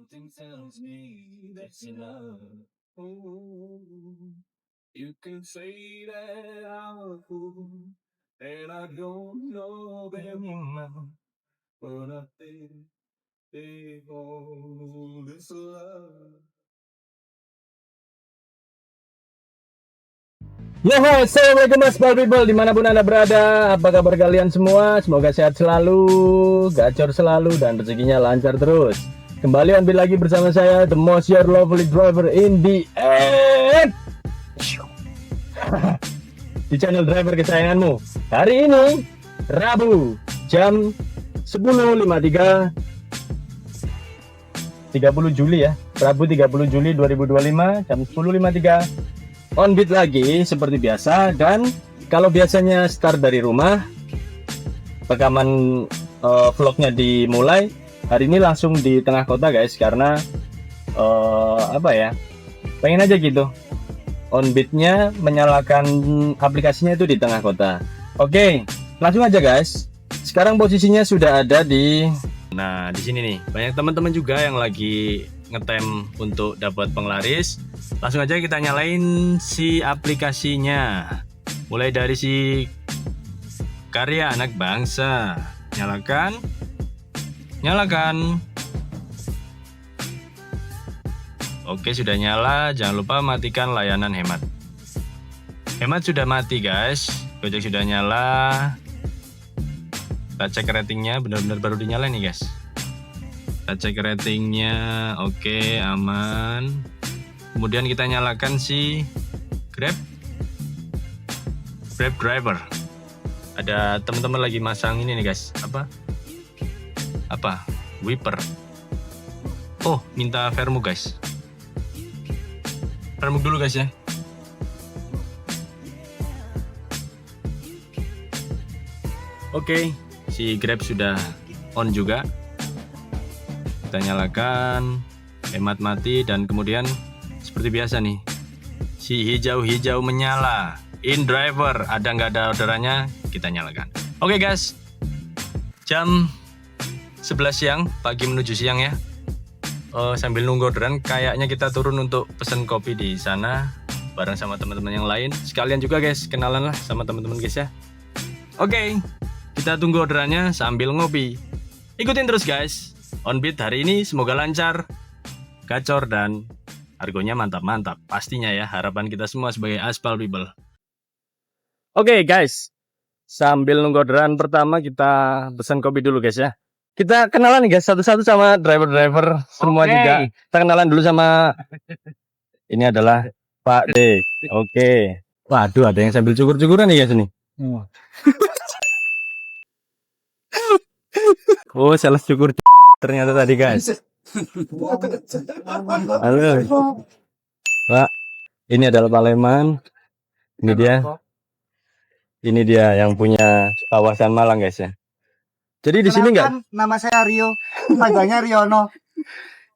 Something tells me that's enough. Oh, you can say that I'm a fool, and I don't know very well, but I think all this love. Yo, assalamualaikum mas people dimanapun anda berada. Apa kabar kalian semua? Semoga sehat selalu, gacor selalu, dan rezekinya lancar terus. Kembali ambil lagi bersama saya, the most your lovely driver in the end. Di channel driver kesayanganmu. Hari ini Rabu jam 10.53 30 Juli ya. Rabu 30 Juli 2025 jam 10.53. On beat lagi seperti biasa, dan kalau biasanya start dari rumah, rekaman vlognya dimulai, hari ini langsung di tengah kota guys, karena pengen aja gitu on beatnya menyalakan aplikasinya itu di tengah kota. Oke, langsung aja guys. Sekarang posisinya sudah ada di sini nih. Banyak teman-teman juga yang lagi ngetem untuk dapat penglaris. Langsung aja kita nyalain si aplikasinya. Mulai dari si Karya Anak Bangsa. Nyalakan. Oke, sudah nyala. Jangan lupa matikan layanan hemat. Hemat sudah mati guys. Gojek sudah nyala. Kita cek ratingnya, benar-benar baru dinyalain nih guys. Kita cek ratingnya, oke, aman. Kemudian kita nyalakan si Grab driver. Ada teman-teman lagi masang ini nih guys, apa wiper. Oh, minta vermuk guys. Vermuk dulu guys ya. Oke, si Grab sudah on juga. Kita nyalakan, hemat mati, dan kemudian seperti biasa nih, si hijau-hijau menyala. In driver, ada nggak ada orderannya, kita nyalakan. Oke guys, jam 11 siang, pagi menuju siang ya. Sambil nunggu orderan, kayaknya kita turun untuk pesen kopi di sana bareng sama teman-teman yang lain. Sekalian juga guys, kenalan lah sama teman-teman guys ya. Oke, kita tunggu orderannya sambil ngopi. Ikutin terus guys. On beat hari ini semoga lancar, gacor, dan harganya mantap-mantap. Pastinya ya, harapan kita semua sebagai aspal people. Oke guys, sambil nunggu orderan pertama kita pesan kopi dulu guys ya. Kita kenalan nih guys satu-satu sama driver-driver semua juga. Kita kenalan dulu sama ini adalah Pak D. Oke. Waduh, ada yang sambil cukur-cukuran nih guys ini. Oh, salah cukur ternyata tadi guys. Halo Pak, ini adalah Pak Leman. Ini dia yang punya kawasan Malang guys ya. Jadi di sini enggak, nama saya Rio, panggilnya Riono.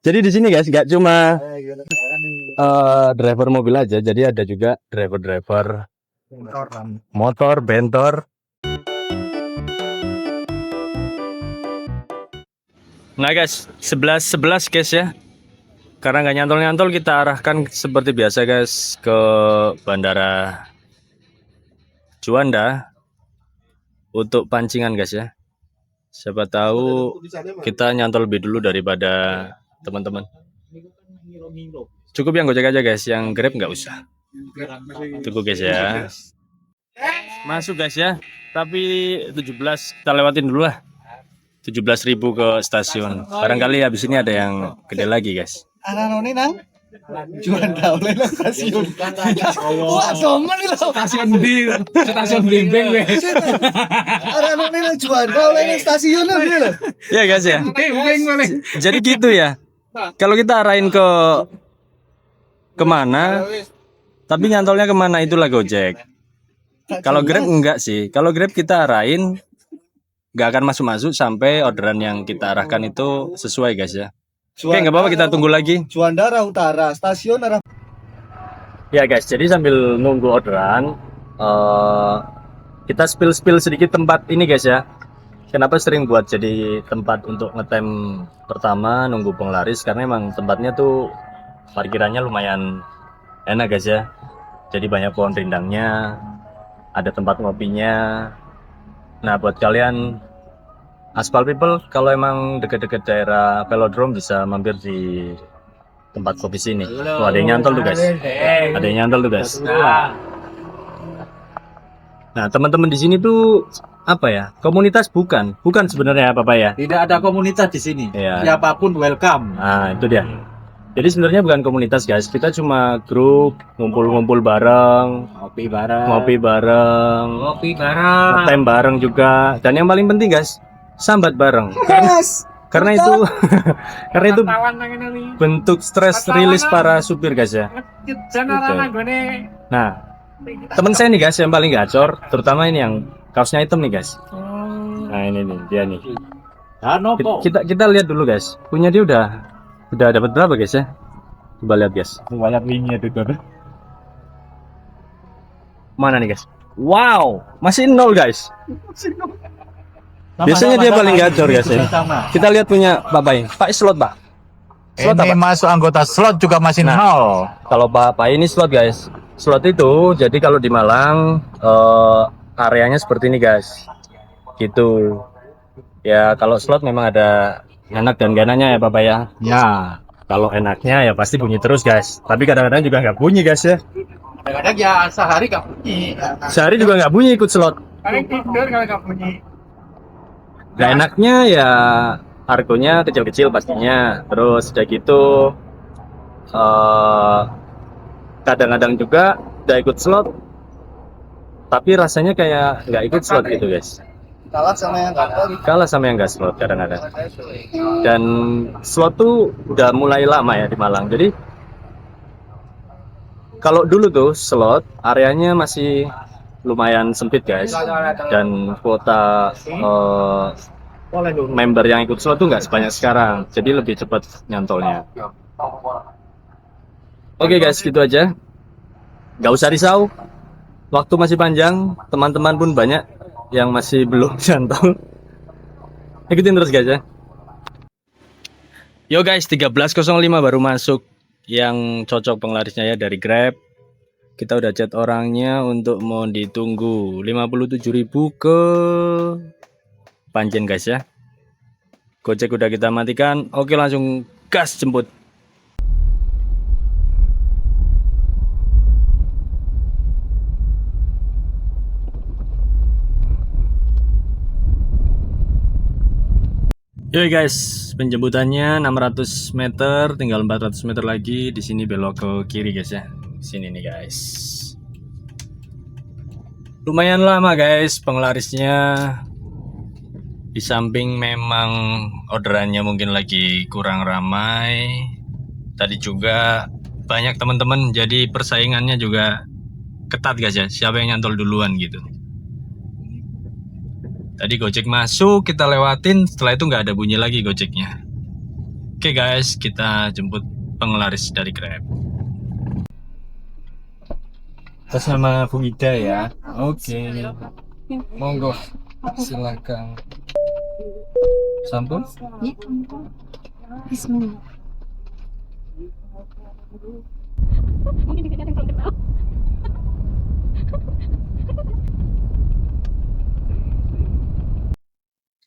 Jadi di sini guys enggak cuma driver mobil aja, jadi ada juga driver motor, bentor. Nah guys, 11 guys ya. Karena nggak nyantol-nyantol, kita arahkan seperti biasa guys ke Bandara Juanda untuk pancingan guys ya. Siapa tahu kita nyantol lebih dulu daripada teman-teman. Cukup yang Gojek aja guys, yang Grab nggak usah. Tunggu guys ya. Masuk guys ya. Tapi 17 kita lewatin dulu lah. 17.000 ke stasiun. Barangkali habis ini ada yang gede lagi guys. Anak noni nang Juanda oleh stasiun. Wah, domen nih lo. Stasiun bimbing gue. Anak noni nang Juanda oleh stasiun lo. Ya guys ya. Jadi gitu ya. Kalau kita arahin ke kemana, tapi nyantolnya kemana, itulah Gojek. Kalau Grab enggak sih. Kalau Grab kita arahin, nggak akan masuk sampai orderan yang kita arahkan itu sesuai guys ya. Oke, nggak apa-apa, kita tunggu lagi. Juanda arah utara, stasiun arah. Ya guys, jadi sambil nunggu orderan, kita spill sedikit tempat ini guys ya. Kenapa sering buat jadi tempat untuk ngetem pertama nunggu penglaris, karena emang tempatnya tuh parkirannya lumayan enak guys ya. Jadi banyak pohon rindangnya, ada tempat ngopinya. Nah buat kalian Aspal people kalau emang deket-deket daerah velodrome bisa mampir di tempat kopi sini. Oh, ada yang nyantol tuh guys. Ada yang nyantol tuh guys. Nah teman-teman di sini tuh apa ya? Komunitas bukan sebenarnya apa ya? Tidak ada komunitas di sini. Iya. Siapapun welcome. Nah itu dia. Jadi sebenarnya bukan komunitas guys, kita cuma grup ngumpul-ngumpul bareng, Ngopi bareng. ngopi bareng, ngetem bareng juga, dan yang paling penting guys, sambat bareng. Karena itu karena itu bentuk stress release para supir guys ya. Gitu. Nah, temen saya nih guys yang paling gacor, terutama ini yang kaosnya hitam nih guys. Nah ini nih dia nih. Kita lihat dulu guys, punya dia udah dapat berapa guys ya? Coba lihat guys. Banyak linknya itu. Mana nih guys? Wow, masih nol guys. Biasanya dia paling gacor guys ya. Kita lihat punya Pak Pai. Pak slot Pak. Slot Ini apa? masuk anggota slot juga masih nol. Kalau Pak Pai ini slot guys. Slot itu jadi kalau di Malang areanya seperti ini guys. Gitu. Ya kalau slot memang ada enak dan gananya ya Pak Pai ya. Ya. Kalau enaknya ya pasti bunyi terus guys. Tapi kadang-kadang juga nggak bunyi guys ya. Kadang-kadang ya sehari nggak bunyi. Sehari juga nggak bunyi ikut slot. Paling tidur kalau nggak bunyi. Gak enaknya ya argonya kecil-kecil pastinya. Terus udah gitu kadang-kadang juga udah ikut slot tapi rasanya kayak nggak ikut slot gitu guys. Kalah sama yang gagal. Kalah sama yang nggak slot kadang-kadang. Dan slot tuh udah mulai lama ya di Malang. Jadi kalau dulu tuh slot areanya masih lumayan sempit guys. Dan kuota member yang ikut slot tuh nggak sebanyak sekarang. Jadi lebih cepat nyantolnya. Oke guys, gitu aja. Nggak usah risau. Waktu masih panjang, teman-teman pun banyak yang masih belum nyantol. Ikutin terus guys ya. Yo guys, 13.05 baru masuk yang cocok penglarisnya ya dari Grab. Kita udah chat orangnya untuk mau ditunggu 57.000 ke Panjen guys ya. Gojek udah kita matikan. Oke langsung gas jemput. Yoi guys, penjemputannya 600 meter, tinggal 400 meter lagi. Di sini belok ke kiri guys ya. Sini nih guys. Lumayan lama guys penglarisnya. Di samping memang orderannya mungkin lagi kurang ramai. Tadi juga banyak teman-teman, jadi persaingannya juga ketat guys ya. Siapa yang nyantol duluan gitu. Tadi Gojek masuk, kita lewatin, setelah itu nggak ada bunyi lagi Gojeknya. Oke guys, kita jemput penglaris dari Grab. Atas nama Bung Ida ya. Oke. Monggo, silakan. Sampun? Ya, Bismillah.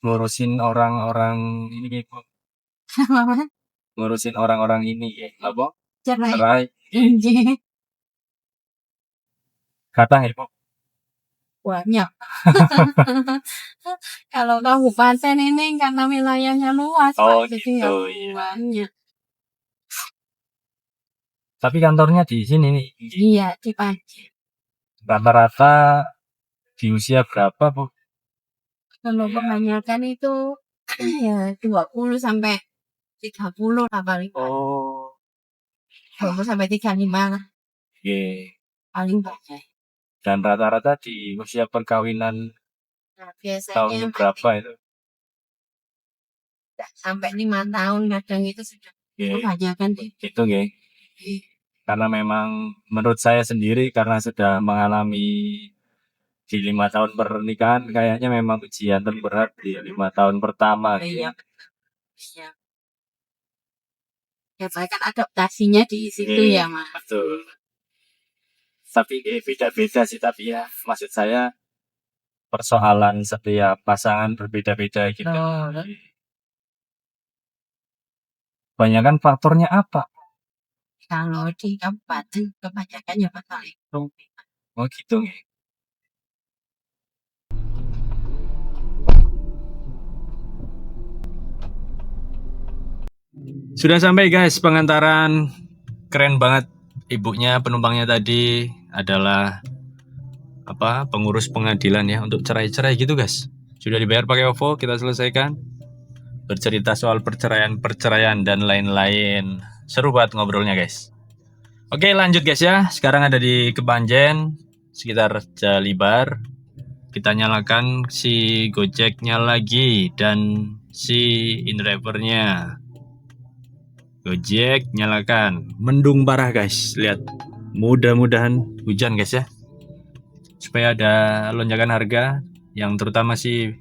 Ngurusin orang-orang ini Bu. Ngurusin orang-orang ini apa? Cerai. Cerai. Nggih, Kata Ibu. banyak. Kalau kabupaten ini karena wilayahnya luas, Oh, Pak, jadi ya gitu, iya. banyak. Tapi kantornya di sini nih. Iya, di Panjen. Rata-rata di usia berapa, Bu? Kalau kebanyakan itu ya 20 sampai 30 lah paling. Oh. 20 sampai 35 lah Oke. paling banyak. Dan rata-rata di usia perkawinan Nah, biasanya tahun berapa itu? sampai 5 tahun kadang itu sudah Oke. kebanyakan deh. Itu nggih. Karena memang menurut saya sendiri karena sudah mengalami Di 5 tahun pernikahan kayaknya memang ujian terberat di 5 tahun pertama. Iya. Iya. Ya, saya kan adaptasinya di situ ya, Mas. Betul. Tapi beda-beda sih, tapi ya maksud saya persoalan setiap pasangan berbeda-beda gitu. Kebanyakan faktornya apa? Kalau di kabupaten kebanyakan ya masalah ekonomi. Oh gitu. Sudah sampai guys pengantaran. Keren banget. Ibunya penumpangnya tadi adalah pengurus pengadilan ya untuk cerai-cerai gitu guys. Sudah dibayar pakai OVO, kita selesaikan. Bercerita soal perceraian dan lain-lain. Seru banget ngobrolnya guys. Oke lanjut guys ya. Sekarang ada di Kepanjen sekitar Jalibar. Kita nyalakan si Gojeknya lagi dan si InDriver-nya. Gojek nyalakan. Mendung parah guys. Lihat. Mudah-mudahan hujan guys ya. Supaya ada lonjakan harga yang terutama sih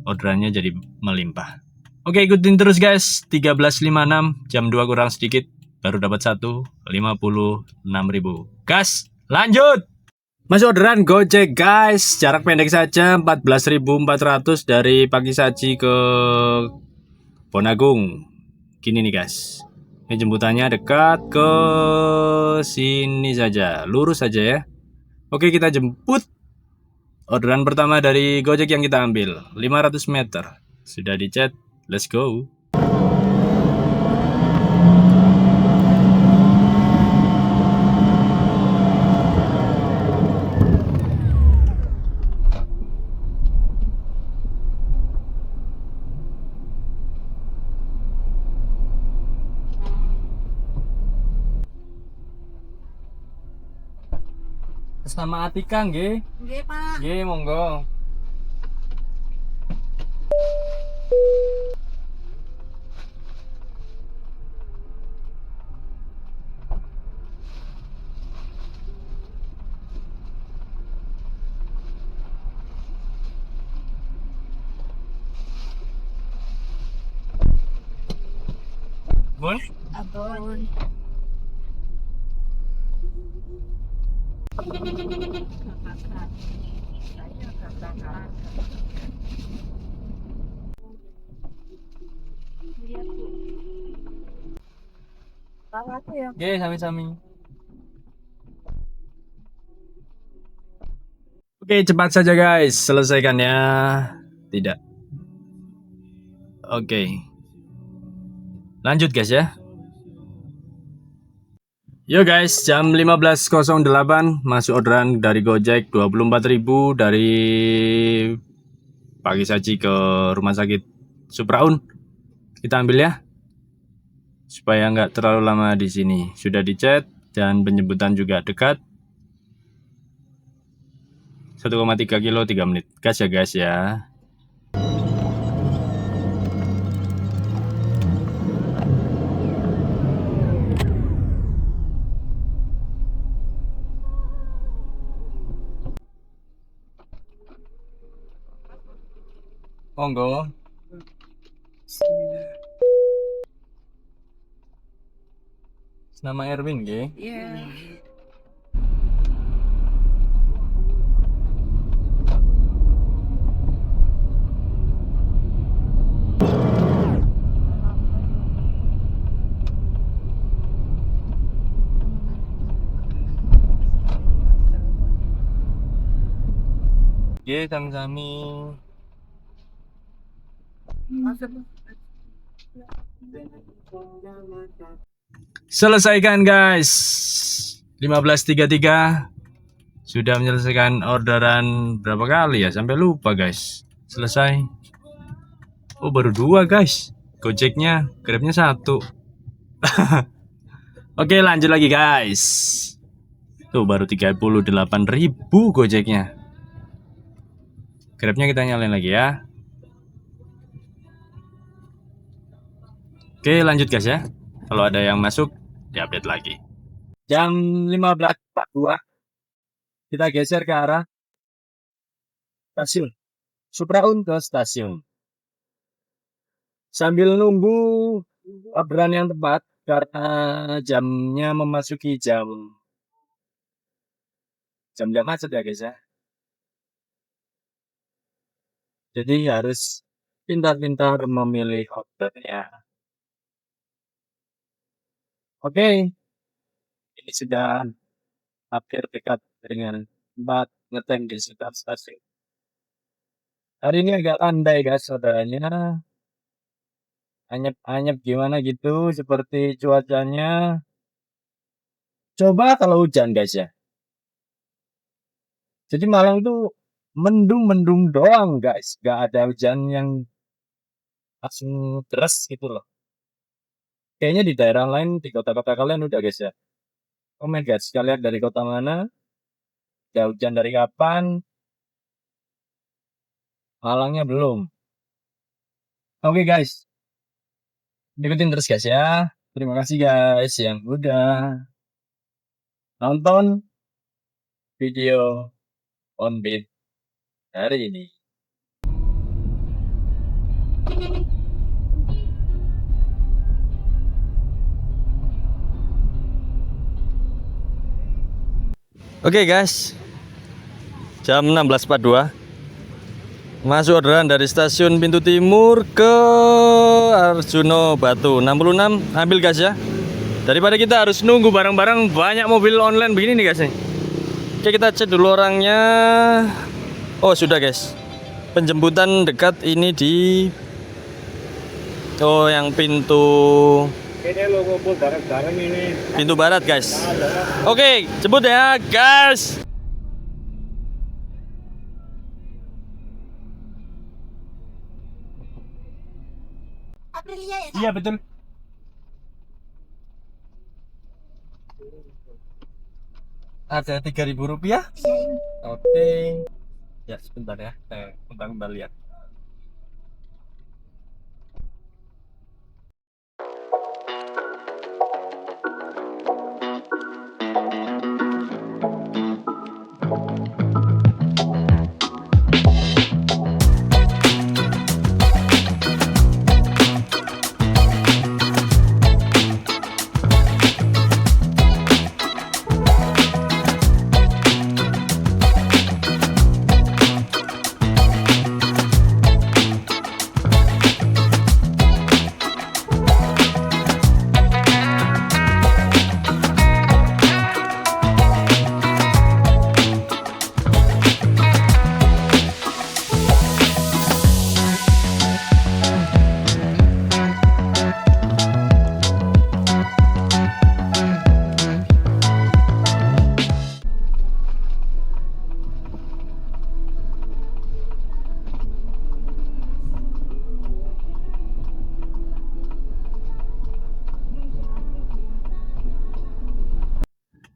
orderannya jadi melimpah. Oke, ikutin terus guys. 13.56 jam 2 kurang sedikit baru dapat 56.000. Gas, lanjut. Masih orderan Gojek guys. Jarak pendek saja 14.400 dari Pagisaji ke Bonagung. Gini nih guys. Ini jemputannya dekat ke sini saja. Lurus saja ya. Oke, kita jemput. Orderan pertama dari Gojek yang kita ambil 500 meter. Sudah dicet. Let's go. Sama Atika nggih. Nggih, Pak. Nggih, monggo. Bun? Abon. Oke, sami-sami. Oke, cepat saja guys, selesaikan ya. Tidak. Oke. Lanjut guys ya. Yo guys, jam 15.08 masuk orderan dari Gojek 24.000 dari Pagisaji ke Rumah Sakit Supraun. Kita ambil ya. Supaya nggak terlalu lama di sini. Sudah dicet dan penjemputan juga dekat. 1,3 kilo 3 menit. Gas ya guys ya. Monggo. Nama Erwin nggih? Iya. Nggih, sami-sami. Selesaikan guys. 15.33 sudah menyelesaikan orderan berapa kali ya? Sampai lupa guys. Selesai. Oh, baru 2 guys. Gojeknya, Grabnya 1. Oke, lanjut lagi guys. Tuh baru 38.000 Gojeknya. Grabnya kita nyalain lagi ya. Oke, lanjut guys ya. Kalau ada yang masuk, diupdate lagi. Jam 15.42. Kita geser ke arah stasiun. Supraun ke stasiun. Sambil nunggu orderan yang tepat karena jamnya memasuki jam macet ya guys ya. Jadi harus pintar-pintar memilih ordernya. Oke, ini sudah hampir dekat dengan tempat ngetem di sekitar stasiun. Hari ini agak landai guys saudaranya. Anyep-anyep gimana gitu seperti cuacanya. Coba kalau hujan guys ya. Jadi Malang tuh mendung-mendung doang guys. Gak ada hujan yang langsung deras gitu loh. Kayaknya di daerah lain, di kota-kota kalian udah guys ya. Komen guys, kalian dari kota mana? Udah hujan dari kapan? Malangnya belum. Oke guys. Ikutin terus guys ya. Terima kasih guys yang udah nonton video on beat hari ini. Oke guys, jam 16.42 masuk orderan dari stasiun Pintu Timur ke Arjuno Batu 66. Ambil guys ya, daripada kita harus nunggu bareng-bareng banyak mobil online begini nih guys nih. Oke, kita cek dulu orangnya. Oh sudah guys, penjemputan dekat ini di yang pintu Ini lo ngumpul bareng-bareng ini. pintu barat guys. Oke, jemput ya guys. Aprilia ya? Iya betul. Ada 3.000 rupiah. Iya ini. Oke. Ya sebentar ya, kembali lihat.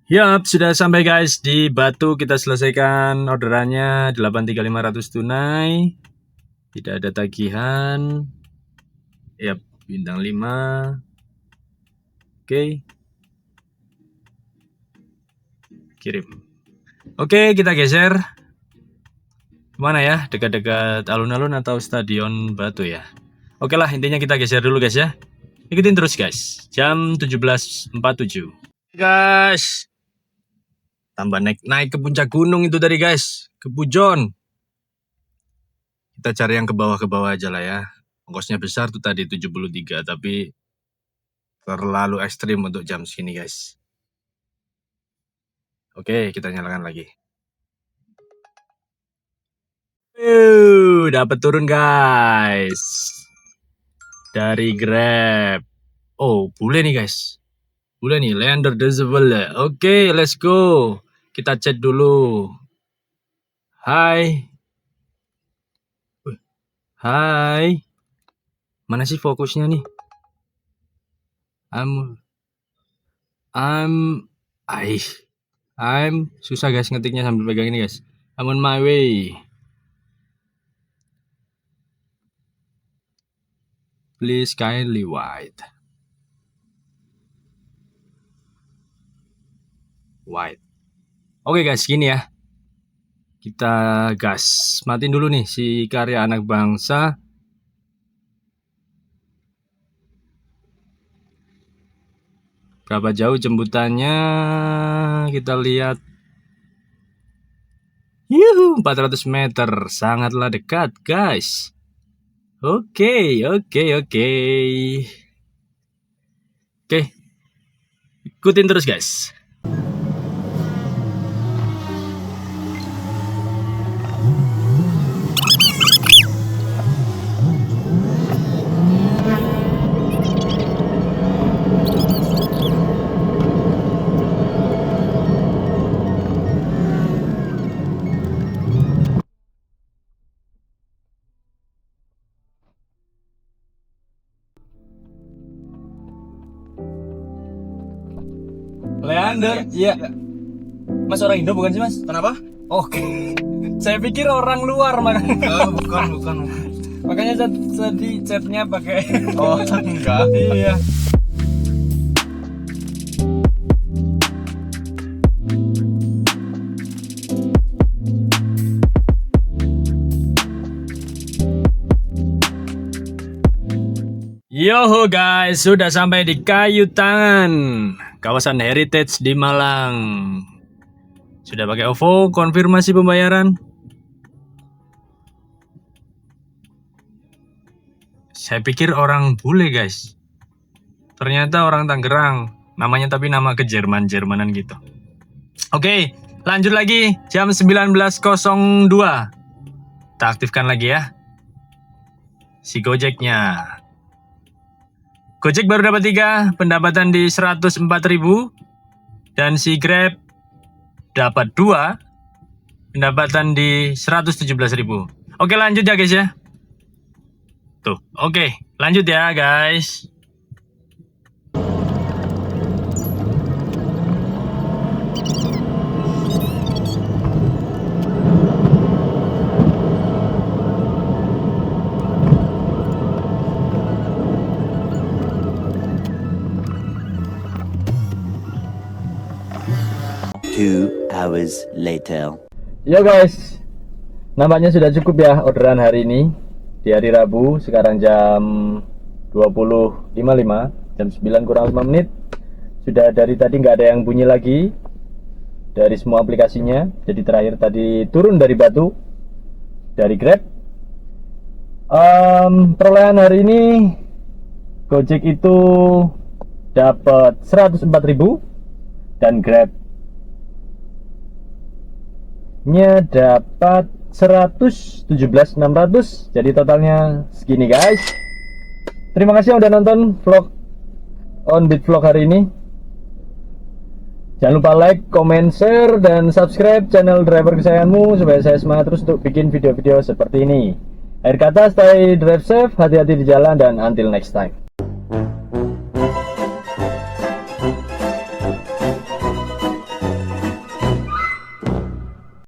Yap, sudah sampai guys di Batu. Kita selesaikan orderannya 8.500 tunai. Tidak ada tagihan. Yap, bintang 5. Oke. Kirim. Oke, kita geser. Kemana ya? Dekat-dekat alun-alun atau stadion Batu ya? Oke lah, intinya kita geser dulu guys ya. Ikutin terus guys. Jam 17.47. Guys. Tambah naik ke puncak gunung itu tadi guys, ke Pujon. Kita cari yang ke bawah aja lah ya. Ongkosnya besar tuh tadi 73, tapi terlalu ekstrim untuk jam segini guys. Oke, kita nyalakan lagi. Dapat turun guys. Dari Grab. Oh, bule nih guys. Bule nih, Leander Dezebel. Oke, let's go. Kita chat dulu. Hai. Hai. Mana sih fokusnya nih? I'm susah guys ngetiknya sambil pegang ini guys. I'm on my way. Please kindly wait. Oke guys, gini ya. Kita gas. Matiin dulu nih si Karya Anak Bangsa. Berapa jauh jemputannya? Kita lihat. Yuhu, 400 meter. Sangatlah dekat, guys. Oke. Ikutin terus, guys. Leander, iya. Mas orang Indo bukan sih, Mas? Kenapa? Oke. Saya pikir orang luar makanya. Bukan. Makanya tadi chatnya pakai. Oh, enggak. Iya. Yoho guys, sudah sampai di Kayu Tangan, kawasan heritage di Malang. Sudah pakai OVO, konfirmasi pembayaran. Saya pikir orang bule guys, ternyata orang Tangerang. Namanya tapi nama ke Jerman-Jermanan gitu. Oke, lanjut lagi jam 19.02. Kita aktifkan lagi ya si Gojeknya. Gojek baru dapat 3, pendapatan di 104.000, dan si Grab dapat 2, pendapatan di 117.000. Oke, lanjut ya guys ya. Tuh, oke, lanjut ya guys. Hours later. Yo guys, nampaknya sudah cukup ya orderan hari ini. Di hari Rabu, sekarang jam 20.55, jam 9 kurang 5 menit. Sudah dari tadi nggak ada yang bunyi lagi dari semua aplikasinya. Jadi terakhir tadi turun dari Batu, dari Grab. Perolehan hari ini Gojek itu dapat 104.000 dan Grab nya dapat 117.600. Jadi totalnya segini guys. Terima kasih yang udah nonton vlog OnBeat Vlog hari ini. Jangan lupa like, comment, share, dan subscribe channel driver kesayanganmu supaya saya semangat terus untuk bikin video-video seperti ini. Akhir kata, stay drive safe, hati-hati di jalan, dan until next time.